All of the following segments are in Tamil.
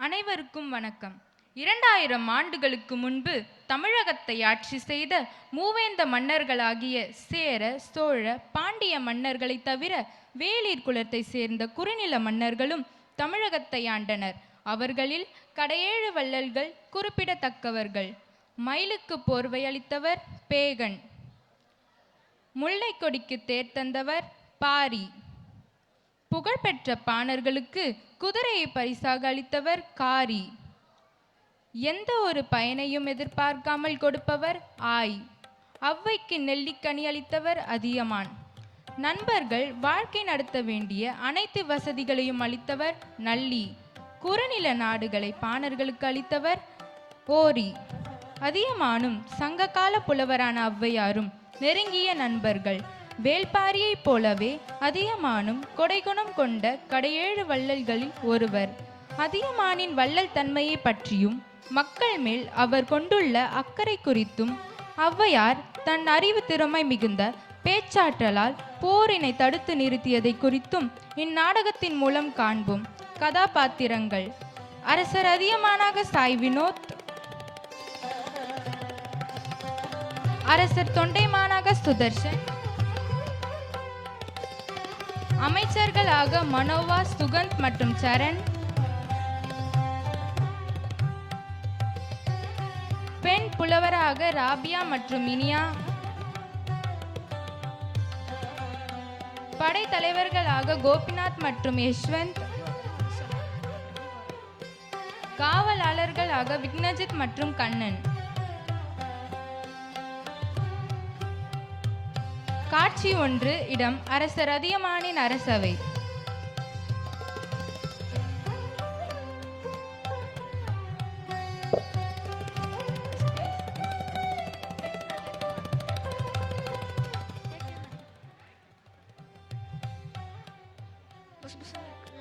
அனைவருக்கும் வணக்கம். 2000 ஆண்டுகளுக்கு முன்பு தமிழகத்தை ஆட்சி செய்த மூவேந்த மன்னர்களாகிய சேர, சோழ, பாண்டிய மன்னர்களை தவிர வேளிர் குலத்தை சேர்ந்த குறுநில மன்னர்களும் தமிழகத்தை ஆண்டனர். அவர்களில் கடையேழு வள்ளல்கள் குறிப்பிடத்தக்கவர்கள். மயிலுக்கு போர்வை அளித்தவர் பேகன், முல்லை கொடிக்கு தேர் தந்தவர் பாரி, புகழ்பெற்ற பாணர்களுக்கு குதிரையை பரிசாக அளித்தவர் காரி, எந்த ஒரு பயனையும் எதிர்பார்க்காமல் கொடுப்பவர் ஆய், ஔவைக்கு நெல்லிக்கனி அளித்தவர் அதியமான், நண்பர்கள் வாழ்க்கை நடத்த வேண்டிய அனைத்து வசதிகளையும் அளித்தவர் நல்லி, குறுநில நாடுகளை பாணர்களுக்கு அளித்தவர் ஓரி. அதியமானும் சங்ககால புலவரான ஔவையாரும் நெருங்கிய நண்பர்கள். வேள்பாரியைப் போலவே அதியமானும் கொடைகுணம் கொண்ட கடையேழு வள்ளல்களில் ஒருவர். அதியமானின் வள்ளல் தன்மையை பற்றியும் மக்கள் மேல் அவர் கொண்டுள்ள அக்கறை குறித்தும் ஔவையார் தன் அறிவு திறமை மிகுந்த பேச்சாற்றலால் போரினை தடுத்து நிறுத்தியதை குறித்தும் இந்நாடகத்தின் மூலம் காண்போம். கதாபாத்திரங்கள்: அரசர் அதியமானாக சாய் வினோத், அரசர் தொண்டைமானாக சுதர்ஷன், அமைச்சர்களாக மனோவா, சுகந்த் மற்றும் சரண், பெண் புலவராக ராபியா மற்றும் இனியா, படை தலைவர்களாக கோபிநாத் மற்றும் யஷ்வந்த், காவலாளர்களாக விக்னஜித் மற்றும் கண்ணன். காட்சி 1. இடம் அரசர் அதியமானின் அரசவை.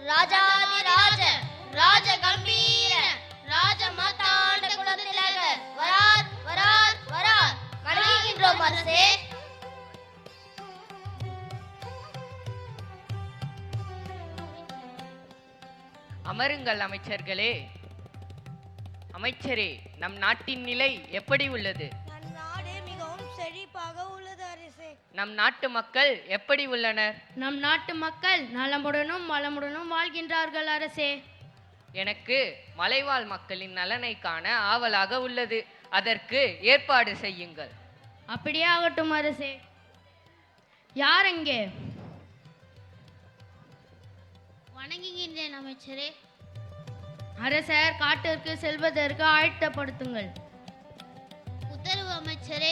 ராஜாதிராஜ ராஜ கம்பீர ராஜ மாதாண்ட குலத்திலக வரார் வரார் வரார் வணங்குகின்றோம் அரசே. அமருங்கள் அமைச்சர்களே. அமைச்சரே, நம் நாட்டின் நிலை எப்படி உள்ளது? நம் நாடு மிகவும் செழிப்பாக உள்ளது அரசே. நம் நாட்டு மக்கள் எப்படி உள்ளனர்? நம் நாட்டு மக்கள் நலமுடனும் வளமுடனும் வாழ்கின்றார்கள் அரசே. எனக்கு மலைவாழ் மக்களின் நலனை காண ஆவலாக உள்ளது. அதற்கு ஏற்பாடு செய்யுங்கள். அப்படியே ஆகட்டும் அரசே. யார் எங்கே? வணங்குகின்றேன் அமைச்சரே. அரசர் காட்டிற்கு செல்வதற்கு ஆயத்தப்படுத்துங்கள். உத்தரவு அமைச்சரே.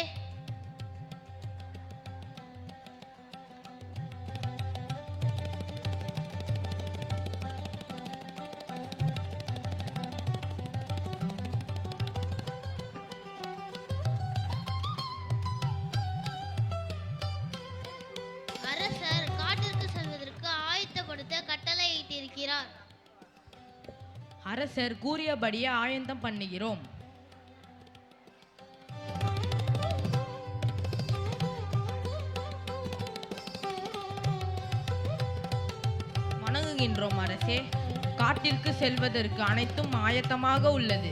அரசர் காட்டிற்கு செல்வதற்கு ஆயத்தப்படுத்த கட்டளையிட்டிருக்கிறார். அரசர் கூறியபடியே ஆயத்தம் பண்ணுகிறோம். வணங்குகின்றோம் அரசே. காட்டிற்கு செல்வதற்கு அனைத்தும் ஆயத்தமாக உள்ளது.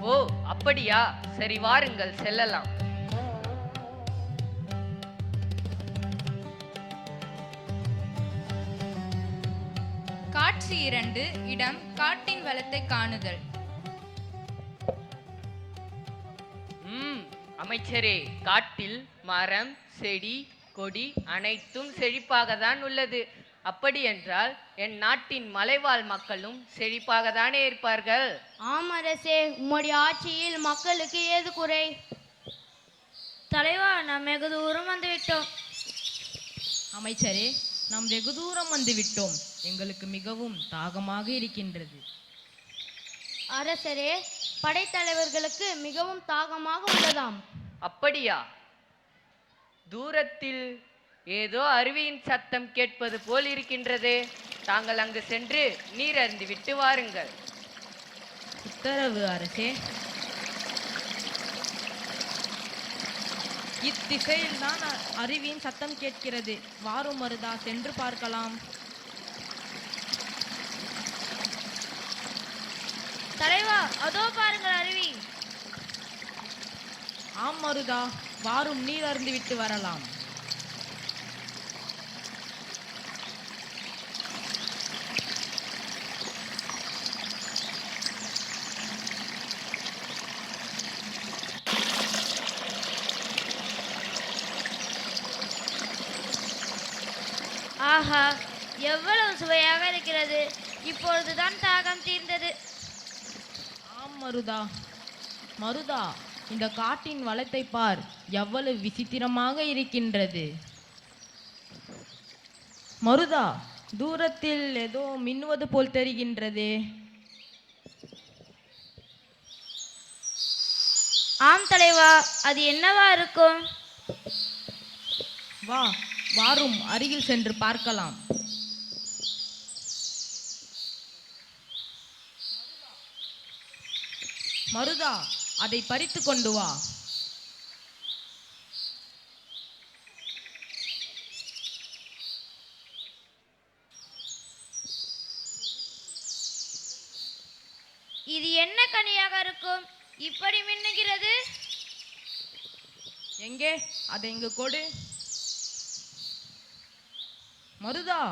ஓ, அப்படியா? சரி, வாருங்கள், செல்லலாம். காட்சி 2. இடம் காட்டின் வளத்தை காணுதல். அமைச்சரே, காட்டில் மரம், செடி, கொடி அனைத்தும் செழிப்பாக தான் உள்ளது. அப்படி என்றால் என் நாட்டின் மலைவாழ் மக்களும் செழிப்பாக தானே இருப்பார்கள்? ஆம் அரசே, உம்முடைய ஆட்சியில் மக்களுக்கு ஏது குறை? தலைவா, நாம் வெகு தூரம் வந்துவிட்டோம். அமைச்சரே, நாம் வெகு தூரம் வந்துவிட்டோம். எங்களுக்கு மிகவும் தாகமாக இருக்கின்றது. அரசரே, படைத்தலைவர்களுக்கு மிகவும் தாகமாக உள்ளதாம். அப்படியா? தூரத்தில் ஏதோ அருவியின் சத்தம் கேட்பது போல் இருக்கின்றதே. தாங்கள் அங்கு சென்று நீர் அருந்தி விட்டு வாருங்கள். உத்தரவு அரசே. இத்திசையில் தான் அருவியின் சத்தம் கேட்கிறது. வாரும் மருதா, சென்று பார்க்கலாம். தலைவா, அதோ பாருங்கள் அருவி. ஆம் மருதா, வாரும் நீர் அருந்து விட்டு வரலாம். ஆஹா, எவ்வளவு சுவையாக இருக்கிறது. இப்பொழுதுதான் தாகம் தீர்ந்தது. ஆம் மருதா. மருதா, இந்த காட்டின் வளத்தை பார், எவ்வளவு விசித்திரமாக இருக்கின்றது. மருதா, தூரத்தில் ஏதோ மின்னுவது போல் தெரிகின்றதே. ஆம் தலைவா, அது என்னவா இருக்கும்? வா, வாரும் அருகில் சென்று பார்க்கலாம். மருதா, அதை பறித்து கொண்டு வா. இது என்ன கனியாக இருக்கும், இப்படி மின்னுகிறது? எங்கே, அதை இங்கு கொடு. மருதா,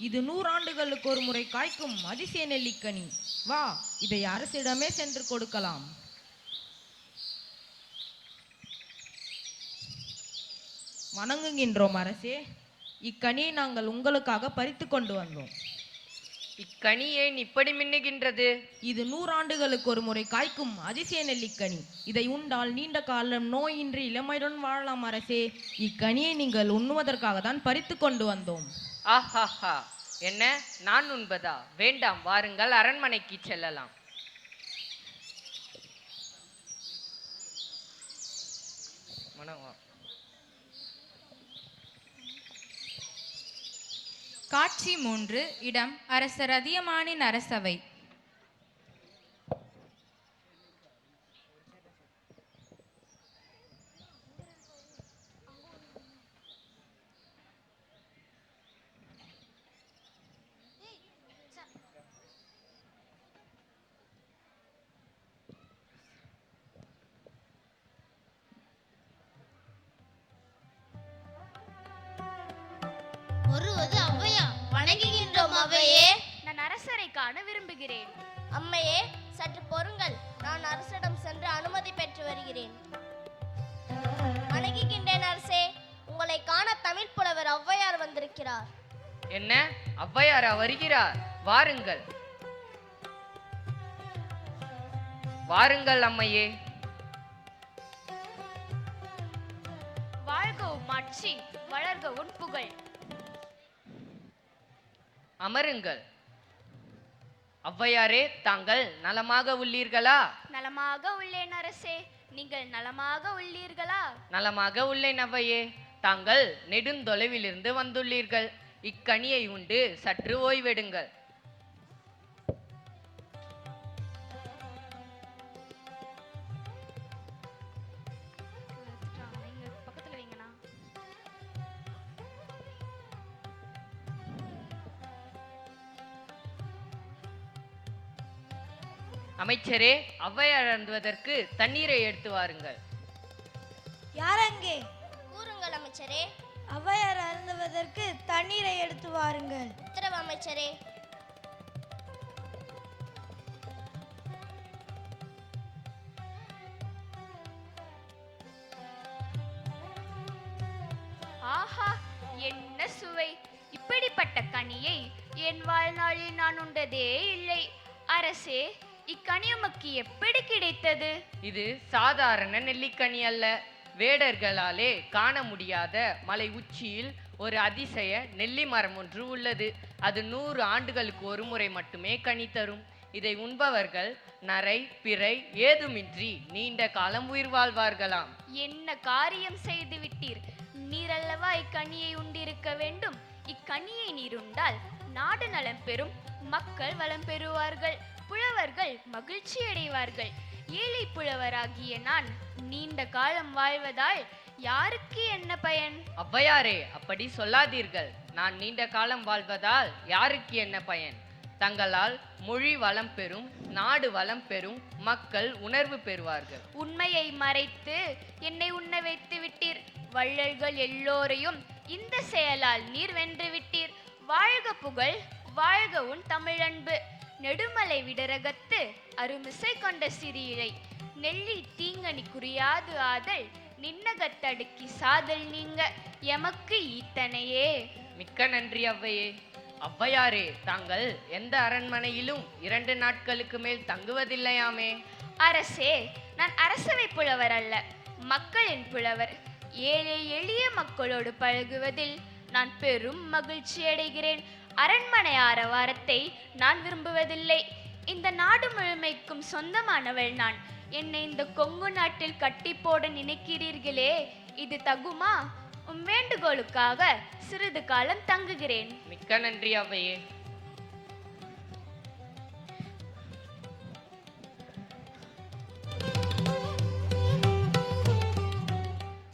இது 100 ஆண்டுகளுக்கு ஒரு முறை காய்க்கும் அதிசய நெல்லிக்கனி. வா, இதை அரசிடமே சென்று கொடுக்கலாம். வணங்குகின்றோம் அரசே. இக்கனியை நாங்கள் உங்களுக்காக பறித்து கொண்டு வந்தோம். இக்கனி ஏன் இப்படி மின்னுகின்றது? இது 100 ஆண்டுகளுக்கு ஒரு முறை காய்க்கும் அதிசய நெல்லிக்கனி. இதை உண்டால் நீண்ட காலம் நோயின்றி இளமையுடன் வாழலாம் அரசே. இக்கனியை நீங்கள் உண்ணுவதற்காக தான் பறித்து கொண்டு வந்தோம். ஆஹாஹா, என்ன, நான் உண்பதா? வேண்டாம், வாருங்கள், அரண்மனைக்கு செல்லலாம். காட்சி 3, இடம் அரசர் அதியமானின் அரசவை. வருவது ஔவையா. வணங்குகின்றோம் அவையே. நான் அரசரை காண விரும்புகிறேன். அம்மையே, சற்று பொறுங்கள். நான் அரசிடம் சென்று அனுமதி பெற்று வருகிறேன். வணங்குகின்றேன் அரசே. உங்களை காண தமிழ் புலவர் ஔவையார் வந்திருக்கிறார். என்ன, ஔவையாரா வருகிறார்? வாருங்கள், வாருங்கள் அம்மையே. வாழ்க உம்மாட்சி, வளர்க உன் புகழ். அமருங்கள். ஔவையாரே, தாங்கள் நலமாக உள்ளீர்களா? நலமாக உள்ளேன் அரசே, நீங்கள் நலமாக உள்ளீர்களா? நலமாக உள்ளேன் ஔவையே. தாங்கள் நெடுந்தொலைவிலிருந்து வந்துள்ளீர்கள். இக்கனியை உண்டு சற்று ஓய்வெடுங்கள். பக்கத்துல வைங்கண்ணா. அமைச்சரே, ஔவையார் அருந்துவதற்கு தண்ணீரை எடுத்து வாருங்கள். யார் அங்கே? கூறுங்கள் அமைச்சரே. ஔவையார் அருந்துவதற்கு தண்ணீரை எடுத்து வாருங்கள். உத்தரவு அமைச்சரே. ஆஹா, என்ன சுவை! இப்படிப்பட்ட கனியை என் வாழ்நாளில் நான் உண்டதே இல்லை. அரசே, இக்கனி உமக்கு எப்படி கிடைத்தது? இது சாதாரண நெல்லிக்கனி அல்ல. வேடர்களாலே காண முடியாத மலை உச்சியில் ஒரு அதிசய நெல்லி மரம் ஒன்று உள்ளது. அது 100 ஆண்டுகளுக்கு ஒரு முறை மட்டுமே கனி தரும். இதை உண்பவர்கள் நரை பிறை ஏதுமின்றி நீண்ட காலம் உயிர் வாழ்வார்களாம். என்ன காரியம் செய்து விட்டீர்! நீரல்லவா இக்கனியை உண்டிருக்க வேண்டும். இக்கனியை நீர் உண்டால் நாடு நலம் பெறும், மக்கள் வளம் பெறுவார்கள், புலவர்கள் மகிழ்ச்சி அடைவார்கள். ஏழை புலவராகிய நான் நீண்ட காலம் வாழ்வதால் யாருக்கு என்ன பயன்? ஔவையாரே, அப்படி சொல்லாதீர்கள். நான் நீண்ட காலம் வாழ்வதால் யாருக்கு என்ன பயன்? தங்களால் மொழி வளம் பெறும், நாடு வளம் பெறும், மக்கள் உணர்வு பெறுவார்கள். உண்மையை மறைத்து என்னை உண்ண வைத்து விட்டீர். வள்ளல்கள் எல்லோரையும் இந்த செயலால் நீர் வென்று விட்டீர். வாழ்க புகழ், வாழ்க உன் தமிழன்பு. நெடுமலை விடரகத்து அருமிசை கொண்ட சிறியிழை நெல்லி தீங்கனி குறியாது ஆதல் நின்னகத்தடுக்கி சாதல் நீங்க எமக்கு ஈத்தனையே. மிக்க நன்றி ஔவையே. ஔவையாரே, தாங்கள் எந்த அரண்மனையிலும் 2 நாட்களுக்கு மேல் தங்குவதில்லையாமே? அரசே, நான் அரசவை புலவர் அல்ல, மக்களின் புலவர். ஏழை எளிய மக்களோடு பழகுவதில் நான் பெரும் மகிழ்ச்சி அடைகிறேன். அரண்மனை ஆரவாரத்தை நான் விரும்புவதில்லை. இந்த நாடு முழுமைக்கும் சொந்தமானவள் நான். என்னை இந்த கொங்கு நாட்டில் கட்டி போட நினைக்கிறீர்களே, இது தகுமா? உம் வேண்டுகோளுக்காக சிறிது காலம் தங்குகிறேன். மிக்க நன்றி ஔவையே.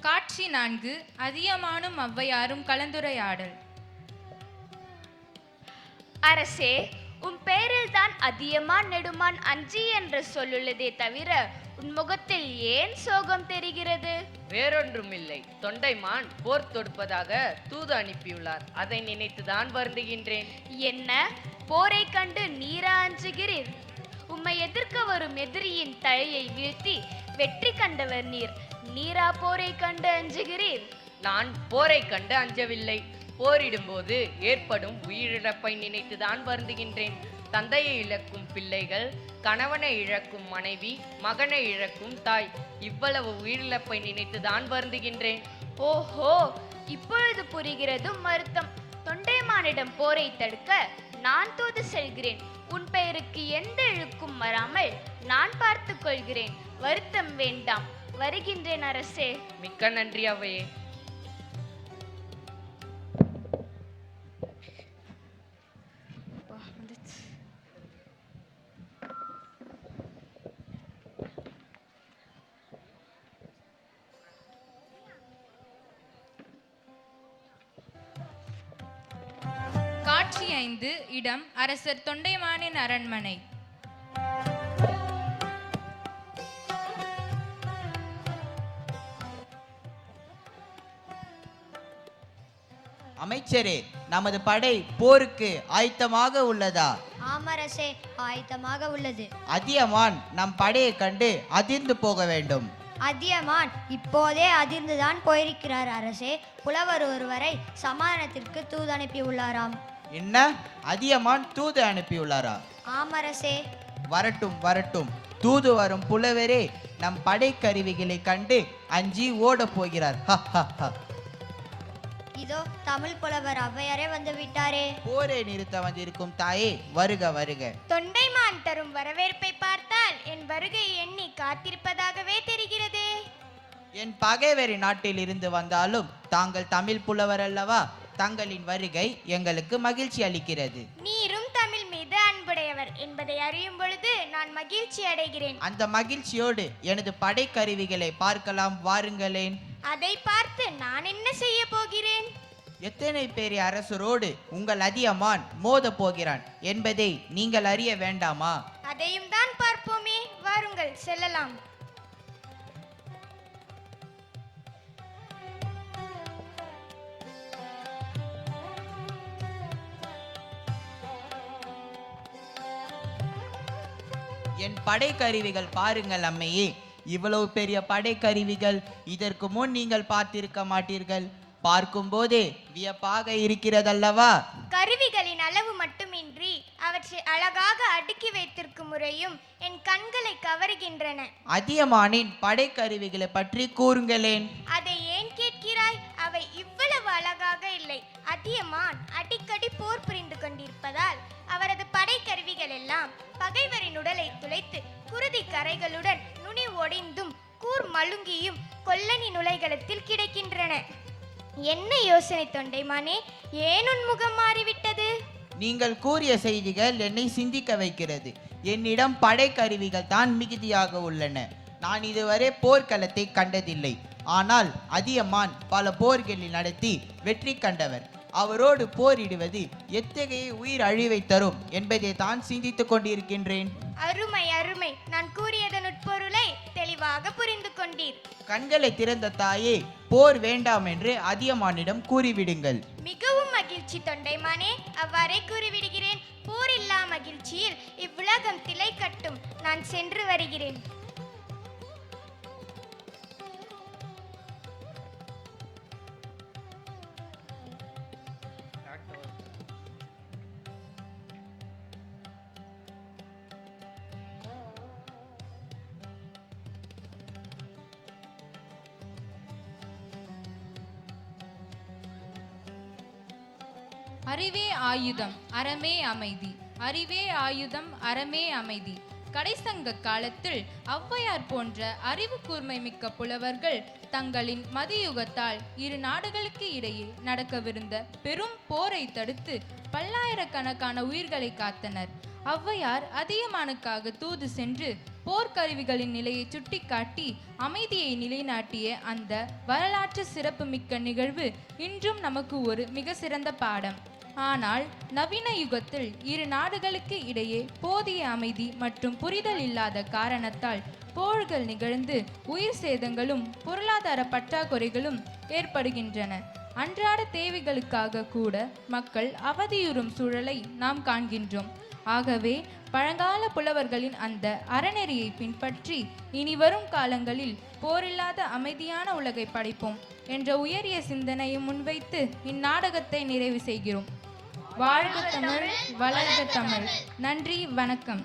காட்சி 4 அதியமானும் ஔவையாரும் கலந்துரையாடல். அரசே, உன் பெயரில் தான் அதியமான் நெடுமான் அஞ்சி என்ற சொல்லுள்ளதே தவிர உன் முகத்தில் ஏன் சோகம் தெரிகிறது? வேறொன்றுமில்லை, தொண்டைமான் போர் தொடுப்பதாக தூது அனுப்பியுள்ளார். அதை நினைத்துதான் வருந்துகின்றேன். என்ன, போரை கண்டு நீரா அஞ்சுகிறீர்? உம்மை எதிர்க்க வரும் எதிரியின் தலையை வீழ்த்தி வெற்றி கண்டவர் நீர். நீரா போரை கண்டு அஞ்சுகிறீர்? நான் போரை கண்டு அஞ்சவில்லை. போரிடும்போது ஏற்படும் உயிரிழப்பை நினைத்துதான் வருந்துகின்றேன். தந்தையை இழக்கும் பிள்ளைகள், கணவனை இழக்கும் மனைவி, மகனை இழக்கும் தாய், இவ்வளவு உயிரிழப்பை நினைத்துதான் வருந்துகின்றேன். ஓஹோ, இப்பொழுது புரிகிறது வருத்தம். தொண்டைமானிடம் போரை தடுக்க நான் தூது செல்கிறேன். உன் பெயருக்கு எந்த இழுக்கும் வராமல் நான் பார்த்துக் கொள்கிறேன். வருத்தம் வேண்டாம். வருகின்றேன் அரசே. மிக்க நன்றி ஔவையே. காட்சி 5 இடம் அரசர் தொண்டைமானின் அரண்மனை. அமைச்சரே, நமது படை போருக்கு ஆயத்தமாக உள்ளதா? ஆமரசே, ஆயத்தமாக உள்ளது. அதியமான் நம் படையை கண்டு அதிர்ந்து போக வேண்டும். அதியமான் இப்போதே அதிர்ந்துதான் போயிருக்கிறார் அரசே. புலவர் ஒருவரை சமாதானத்திற்கு தூது அனுப்பி உள்ளாராம். என்ன, அதியமான் தூது அனுப்பியுள்ளாரா? ஆமரசே. வரட்டும் வரட்டும். தூது வரும் புலவரே நம் படை கருவிகளை கண்டு அஞ்சி ஓட போகிறார். இதோ தமிழ் புலவர் ஔவையாரே வந்து விட்டாரே. போரை நிறுத்த வந்திருக்கும் தாயே, வருக வருக. தொண்டைமான் தரும் வரவேற்பை பார்த்தால் என் வருகை எண்ணி காத்திருப்பதாகவே தெரிகிறது. என் பகைவரி நாட்டில் இருந்து வந்தாலும் தாங்கள் தமிழ் புலவர் அல்லவா? தங்களின் வருகை எங்களுக்கு மகிழ்ச்சி அளிக்கிறது. நீரும் தமிழ் மீது அன்புடையவர் என்பதை அறியும் பொழுது நான் மகிழ்ச்சி அடைகிறேன். அந்த மகிழ்ச்சியோடு எனது படை கருவிகளை பார்க்கலாம், வாருங்களேன். அதை பார்த்து நான் என்ன செய்ய போகிறேன்? எத்தனை பெரிய அரசரோடு உங்கள் அதியமான் மோத போகிறான் என்பதை நீங்கள் அறிய வேண்டாமா? அதையும் தான் பார்ப்போமே, வாருங்கள் செல்லலாம். என் படை கருவிகள் பாருங்கள் அம்மையே. இவ்வளவு பெரிய படை கருவிகள் இதற்கு முன் நீங்கள் பார்த்திருக்க மாட்டீர்கள். பார்க்கும் போதே வியப்பாக இருக்கிறதல்லவா? கருவிகளின் அளவு மட்டுமின்றி அவற்றை அழகாக அடுக்கி வைத்திருக்கும் முறையும் என் கண்களை கவருகின்றன. அதியமானின் படை கருவிகளை பற்றி கூறுங்களேன். அதை ஏன் கேட்கிறாய்? அவை இவ்வளவு அழகாக இல்லை. அதியமான் அடிக்கடி போர் புரிந்து கொண்டிருப்பதால் அவரது படை கருவிகள் எல்லாம் பகைவரின் உடலை துளைத்து குருதி கரைகளுடன் நுனி ஒடிந்தும் கூர் மழுங்கியும் கொல்லனி நுழைகளத்தில் கிடைக்கின்றன. என்ன யோசனை தொண்டைமானே? ஏன் உன் முகம் மாறிவிட்டது? நீங்கள் கூறிய செய்திகள் என்னை சிந்திக்க வைக்கிறது. என்னிடம் படை கருவிகள் தான் மிகுதியாக உள்ளன. நான் இதுவரை போர்க்களத்தை கண்டதில்லை. ஆனால் அதியமான் பல போர்களில் நடத்தி வெற்றி கண்டவர். அவரோடு போரிடுவது எத்தகைய உயிர் அழிவை தரும் என்பதை தான் சிந்தித்துக் கொண்டிருக்கின்றேன். அருமை அருமை, நான் கூறியதன் உட்பொருளை தெளிவாக புரிந்து கொண்டீர். கண்களை திறந்த தாயே, போர் வேண்டாம் என்று அதியமானிடம் கூறிவிடுங்கள். மிகவும் மகிழ்ச்சி தொண்டைமானே, அவ்வாறே கூறிவிடுகிறேன். போரில்லா மகிழ்ச்சியில் இவ்வுலகம் திளை கட்டும். நான் சென்று வருகிறேன். அறிவே ஆயுதம் அறமே அமைதி, அறிவே ஆயுதம் அறமே அமைதி. கடைசங்க காலத்தில் ஔவையார் போன்ற அறிவு கூர்மை மிக்க புலவர்கள் தங்களின் மதியுகத்தால் இரு நாடுகளுக்கு இடையே நடக்கவிருந்த பெரும் போரை தடுத்து பல்லாயிரக்கணக்கான உயிர்களை காத்தனர். ஔவையார் அதியமானுக்காக தூது சென்று போர்க்கருவிகளின் நிலையை சுட்டிக்காட்டி அமைதியை நிலைநாட்டிய அந்த வரலாற்று சிறப்புமிக்க நிகழ்வு இன்றும் நமக்கு ஒரு மிக சிறந்த பாடம். ஆனால் நவீன யுகத்தில் இரு நாடுகளுக்கு இடையே போதிய அமைதி மற்றும் புரிதல் இல்லாத காரணத்தால் போர்கள் நிகழ்ந்து உயிர் சேதங்களும் பொருளாதார பற்றாக்குறைகளும் ஏற்படுகின்றன. அன்றாட தேவைகளுக்காக கூட மக்கள் அவதியுறும் சூழலை நாம் காண்கின்றோம். ஆகவே பழங்கால புலவர்களின் அந்த அறநெறியை பின்பற்றி இனி வரும் காலங்களில் போரில்லாத அமைதியான உலகை படைப்போம் என்ற உயரிய சிந்தனையை முன்வைத்து இந்நாடகத்தை நிறைவு செய்கிறோம். வாழ்க தமிழ், வளர்க தமிழ். நன்றி, வணக்கம்.